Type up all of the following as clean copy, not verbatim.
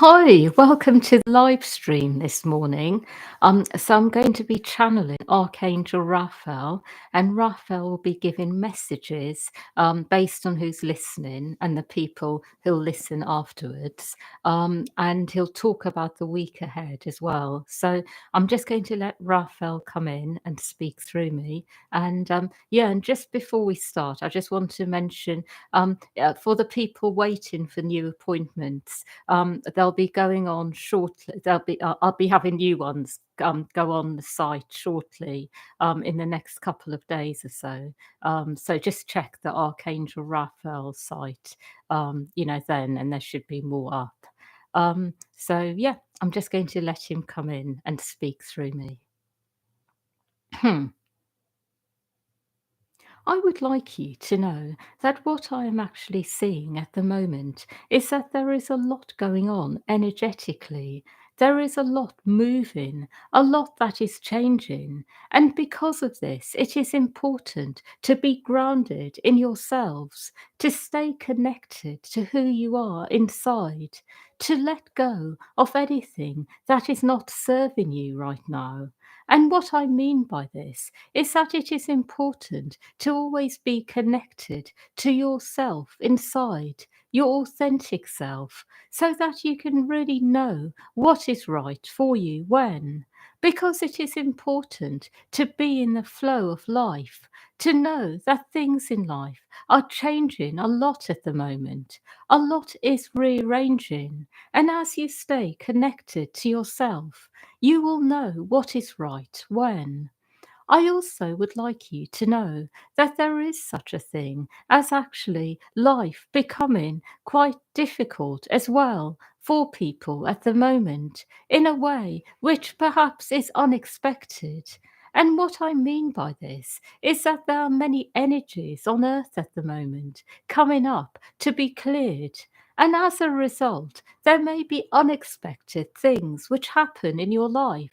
Hi, welcome to the live stream this morning. So I'm going to be channeling Archangel Raphael, and Raphael will be giving messages based on who's listening and the people who'll listen afterwards. And he'll talk about the week ahead as well. So I'm just going to let Raphael come in and speak through me. And just before we start, I just want to mention for the people waiting for new appointments. They'll be going on shortly. I'll be having new ones go on the site shortly in the next couple of days or so. So just check the Archangel Raphael site, then, and there should be more up. So yeah, I'm just going to let him come in and speak through me. I would like you to know that what I am actually seeing at the moment is that there is a lot going on energetically. There is a lot moving, a lot that is changing. And because of this, it is important to be grounded in yourselves, to stay connected to who you are inside, to let go of anything that is not serving you right now. And what I mean by this is that it is important to always be connected to yourself inside, your authentic self, so that you can really know what is right for you when. Because it is important to be in the flow of life, to know that things in life are changing a lot at the moment. A lot is rearranging. And as you stay connected to yourself, you will know what is right when. I also would like you to know that there is such a thing as actually life becoming quite difficult as well for people at the moment in a way which perhaps is unexpected. And what I mean by this is that there are many energies on earth at the moment coming up to be cleared. And as a result, there may be unexpected things which happen in your life,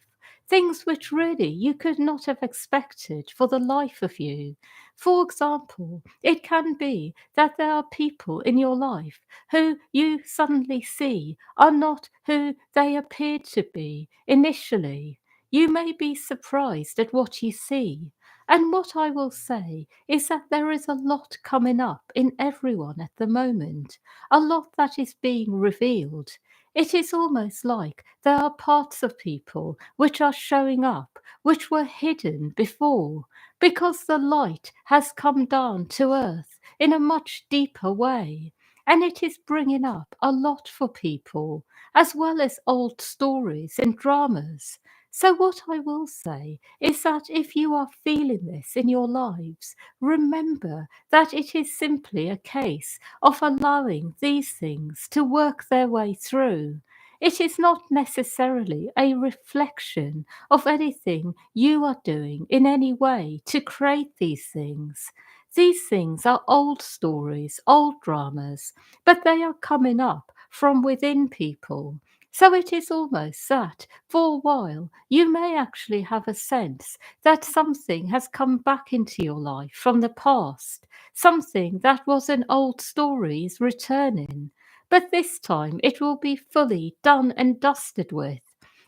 things which really you could not have expected for the life of you. For example, it can be that there are people in your life who you suddenly see are not who they appeared to be initially. You may be surprised at what you see. And what I will say is that there is a lot coming up in everyone at the moment, a lot that is being revealed. It is almost like there are parts of people which are showing up, which were hidden before, because the light has come down to earth in a much deeper way. And it is bringing up a lot for people, as well as old stories and dramas. So, what I will say is that if you are feeling this in your lives, remember that it is simply a case of allowing these things to work their way through. It is not necessarily a reflection of anything you are doing in any way to create these things. These things are old stories, old dramas, but they are coming up from within people. So it is almost that for a while you may actually have a sense that something has come back into your life from the past. Something that was an old story is returning, but this time it will be fully done and dusted with.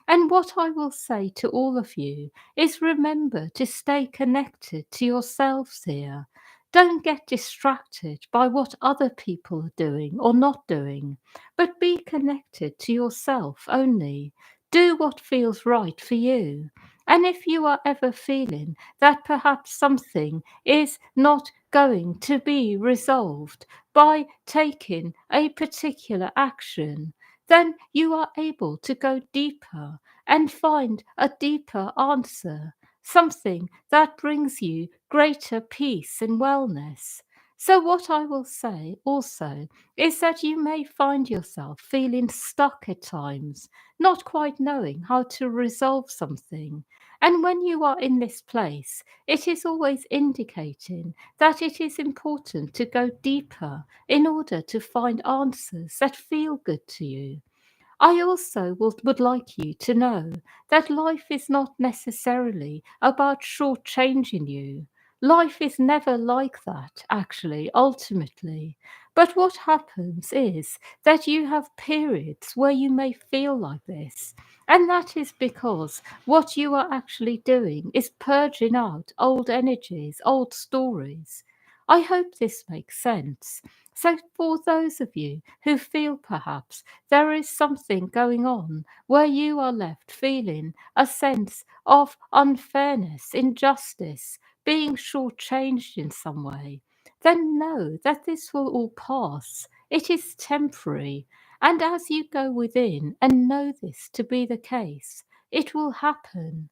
And what I will say to all of you is remember to stay connected to yourselves here. Don't get distracted by what other people are doing or not doing, but be connected to yourself only. Do what feels right for you. And if you are ever feeling that perhaps something is not going to be resolved by taking a particular action, then you are able to go deeper and find a deeper answer, something that brings you greater peace and wellness. So, what I will say also is that you may find yourself feeling stuck at times, not quite knowing how to resolve something. And when you are in this place, it is always indicating that it is important to go deeper in order to find answers that feel good to you. I also would like you to know that life is not necessarily about shortchanging you. Life is never like that, actually, ultimately. But what happens is that you have periods where you may feel like this. And that is because what you are actually doing is purging out old energies, old stories. I hope this makes sense. So, for those of you who feel perhaps there is something going on where you are left feeling a sense of unfairness, injustice, being shortchanged in some way, then know that this will all pass. It is temporary. And as you go within and know this to be the case, it will happen.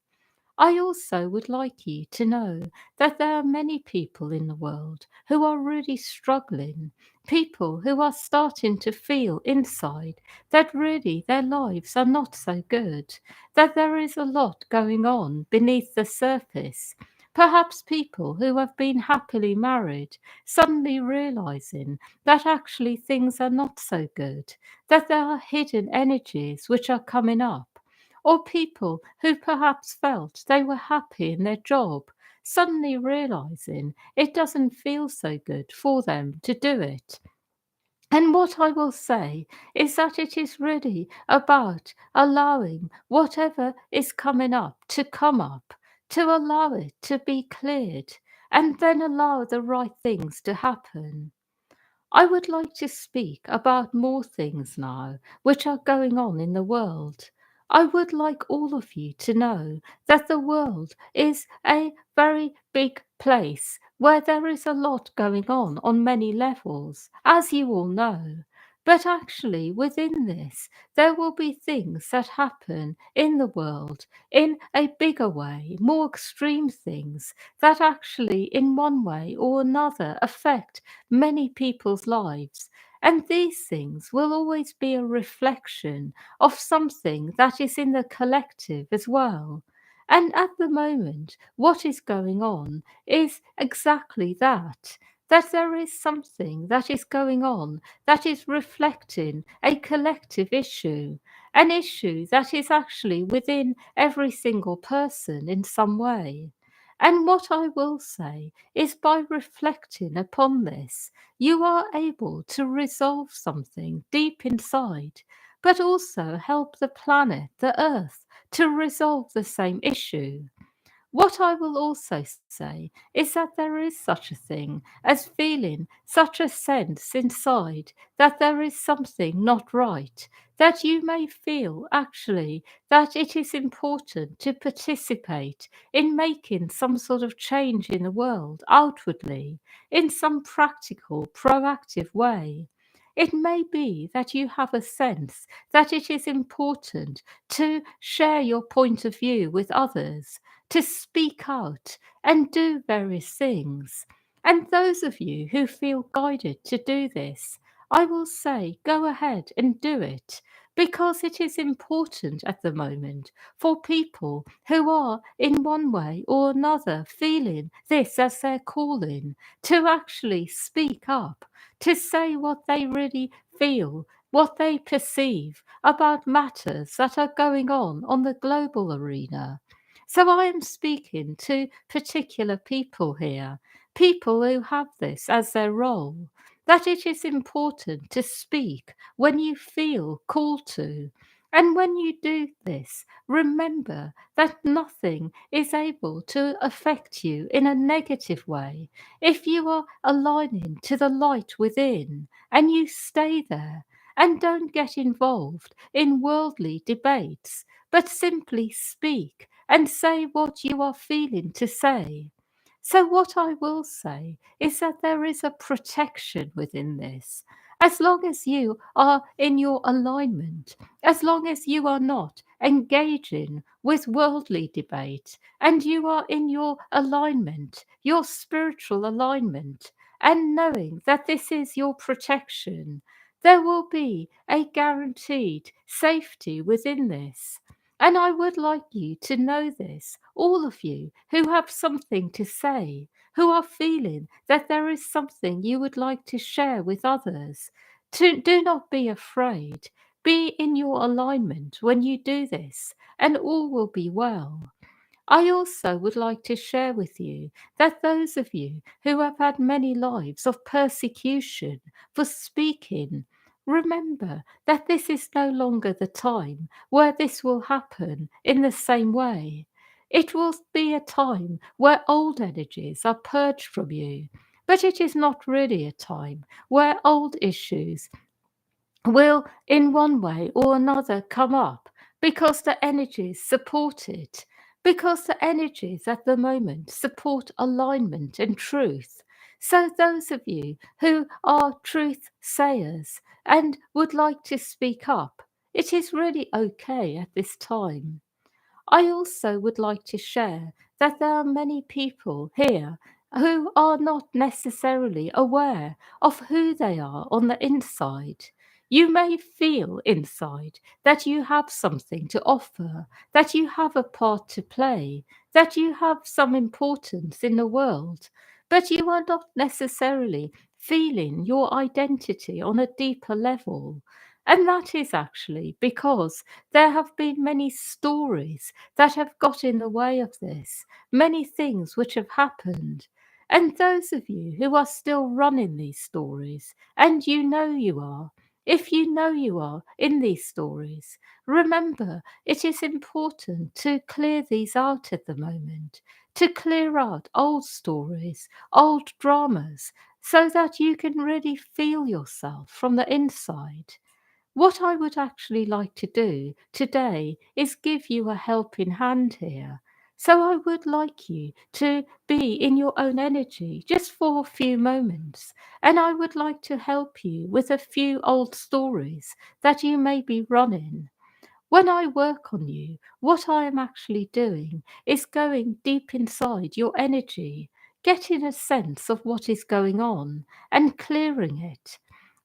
I also would like you to know that there are many people in the world who are really struggling, people who are starting to feel inside that really their lives are not so good, that there is a lot going on beneath the surface. Perhaps people who have been happily married suddenly realizing that actually things are not so good, that there are hidden energies which are coming up, or people who perhaps felt they were happy in their job, suddenly realizing it doesn't feel so good for them to do it. And what I will say is that it is really about allowing whatever is coming up to come up, to allow it to be cleared, and then allow the right things to happen. I would like to speak about more things now which are going on in the world. I would like all of you to know that the world is a very big place where there is a lot going on many levels, as you all know. But actually, within this, there will be things that happen in the world in a bigger way, more extreme things that actually, in one way or another, affect many people's lives. And these things will always be a reflection of something that is in the collective as well. And at the moment, what is going on is exactly that. That there is something that is going on that is reflecting a collective issue, an issue that is actually within every single person in some way. And what I will say is by reflecting upon this, you are able to resolve something deep inside, but also help the planet, the Earth, to resolve the same issue. What I will also say is that there is such a thing as feeling such a sense inside that there is something not right, that you may feel actually that it is important to participate in making some sort of change in the world outwardly, in some practical, proactive way. It may be that you have a sense that it is important to share your point of view with others, to speak out and do various things. And those of you who feel guided to do this, I will say go ahead and do it, because it is important at the moment for people who are in one way or another feeling this as their calling to actually speak up, to say what they really feel, what they perceive about matters that are going on the global arena. So I am speaking to particular people here, people who have this as their role, that it is important to speak when you feel called to. And when you do this, remember that nothing is able to affect you in a negative way if you are aligning to the light within and you stay there and don't get involved in worldly debates, but simply speak and say what you are feeling to say. So, what I will say is that there is a protection within this. As long as you are in your alignment, as long as you are not engaging with worldly debate, and you are in your alignment, your spiritual alignment, and knowing that this is your protection, there will be a guaranteed safety within this. And I would like you to know this, all of you who have something to say, who are feeling that there is something you would like to share with others. Do not be afraid. Be in your alignment when you do this, and all will be well. I also would like to share with you that those of you who have had many lives of persecution for speaking, remember that this is no longer the time where this will happen in the same way. It will be a time where old energies are purged from you, but it is not really a time where old issues will, in one way or another, come up because the energies support it, because the energies at the moment support alignment and truth. So, those of you who are truth sayers and would like to speak up, it is really okay at this time. I also would like to share that there are many people here who are not necessarily aware of who they are on the inside. You may feel inside that you have something to offer, that you have a part to play, that you have some importance in the world, but you are not necessarily feeling your identity on a deeper level. And that is actually because there have been many stories that have got in the way of this, many things which have happened. And those of you who are still running these stories, and you know you are, if you know you are in these stories, remember it is important to clear these out at the moment, to clear out old stories, old dramas, so that you can really feel yourself from the inside. What I would actually like to do today is give you a helping hand here. So I would like you to be in your own energy just for a few moments. And I would like to help you with a few old stories that you may be running. When I work on you, what I am actually doing is going deep inside your energy, getting a sense of what is going on and clearing it.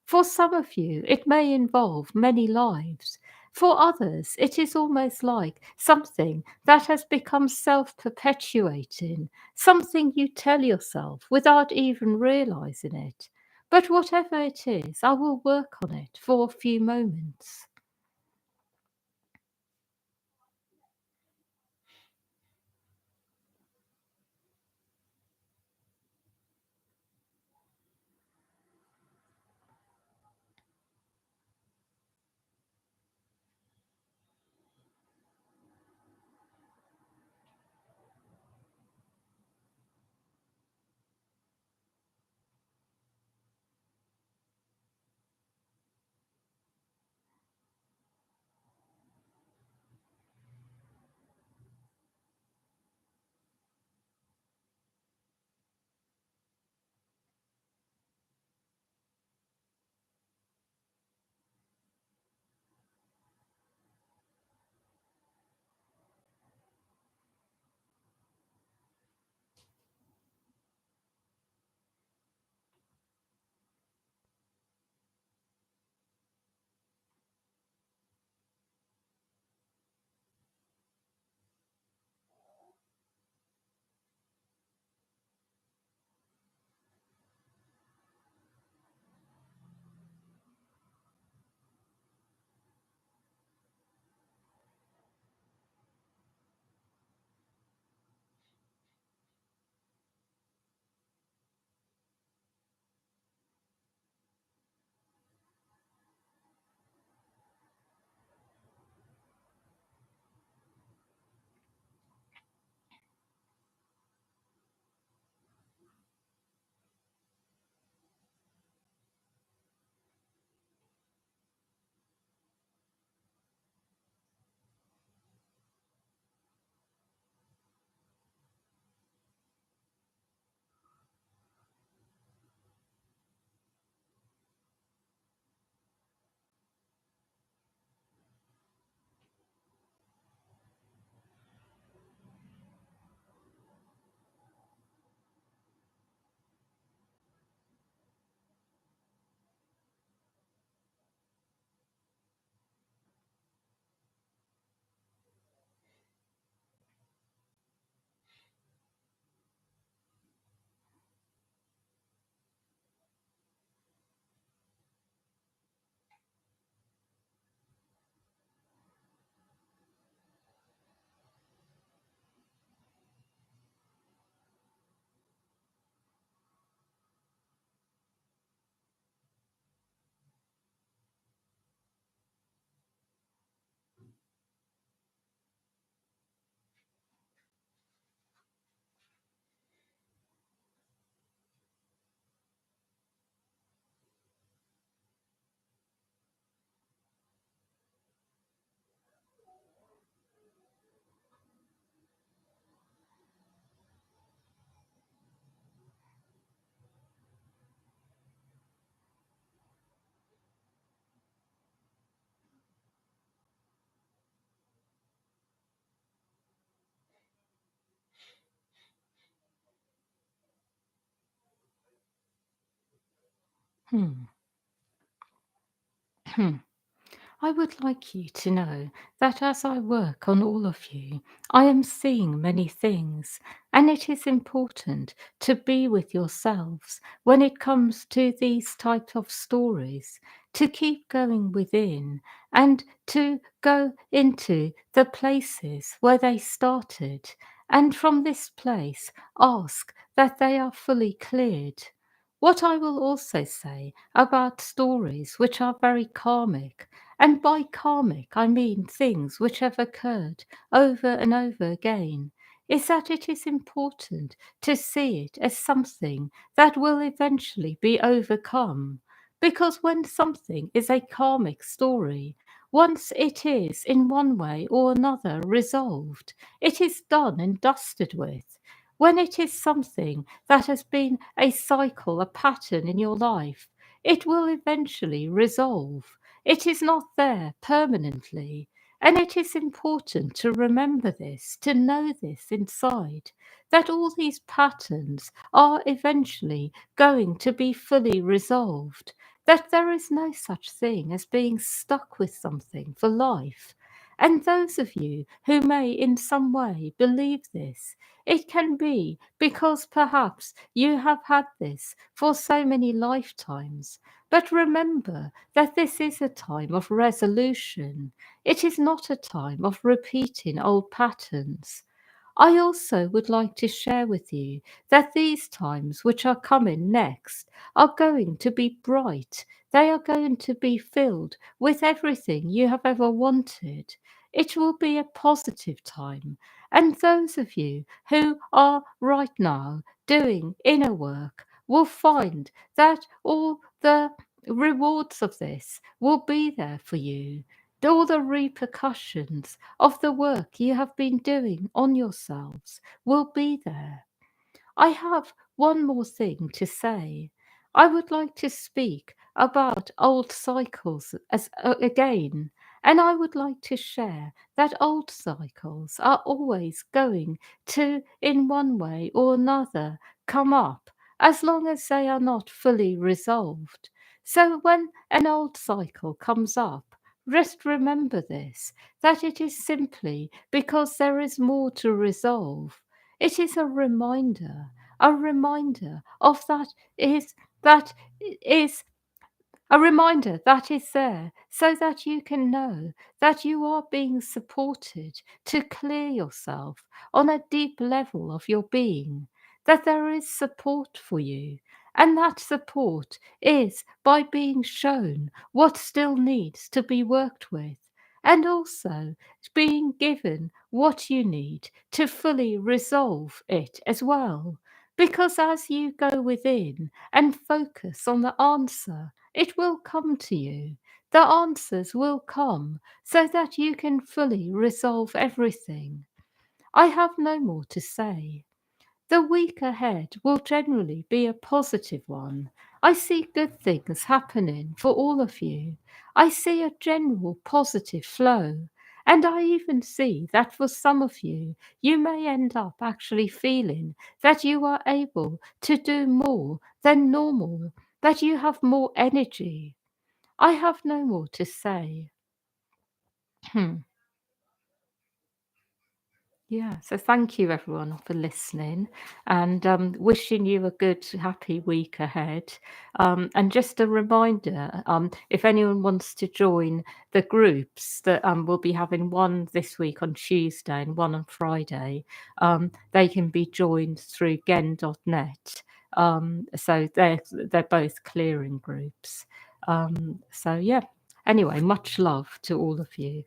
For some of you, it may involve many lives. For others, it is almost like something that has become self perpetuating, something you tell yourself without even realizing it. But whatever it is, I will work on it for a few moments. Hmm. Hmm. I would like you to know that as I work on all of you, I am seeing many things, and it is important to be with yourselves when it comes to these types of stories, to keep going within and to go into the places where they started, and from this place ask that they are fully cleared. What I will also say about stories which are very karmic, and by karmic I mean things which have occurred over and over again, is that it is important to see it as something that will eventually be overcome. Because when something is a karmic story, once it is in one way or another resolved, it is done and dusted with. When it is something that has been a cycle, a pattern in your life, it will eventually resolve. It is not there permanently. And it is important to remember this, to know this inside, that all these patterns are eventually going to be fully resolved, that there is no such thing as being stuck with something for life. And those of you who may in some way believe this, it can be because perhaps you have had this for so many lifetimes. But remember that this is a time of resolution. It is not a time of repeating old patterns. I also would like to share with you that these times which are coming next are going to be bright. They are going to be filled with everything you have ever wanted. It will be a positive time. And those of you who are right now doing inner work will find that all the rewards of this will be there for you. All the repercussions of the work you have been doing on yourselves will be there. I have one more thing to say. I would like to speak about old cycles again, and I would like to share that old cycles are always going to, in one way or another, come up as long as they are not fully resolved. So when an old cycle comes up, just remember this, that it is simply because there is more to resolve. It is a reminder of that is a reminder that is there so that you can know that you are being supported to clear yourself on a deep level of your being, that there is support for you. And that support is by being shown what still needs to be worked with, and also being given what you need to fully resolve it as well. Because as you go within and focus on the answer, it will come to you. The answers will come so that you can fully resolve everything. I have no more to say. The week ahead will generally be a positive one. I see good things happening for all of you. I see a general positive flow. And I even see that for some of you, you may end up actually feeling that you are able to do more than normal, that you have more energy. I have no more to say. Yeah, so thank you everyone for listening, and wishing you a good, happy week ahead. And just a reminder, if anyone wants to join the groups, that we'll be having one this week on Tuesday and one on Friday, they can be joined through gen.net. So they're both clearing groups. So yeah. Anyway, much love to all of you.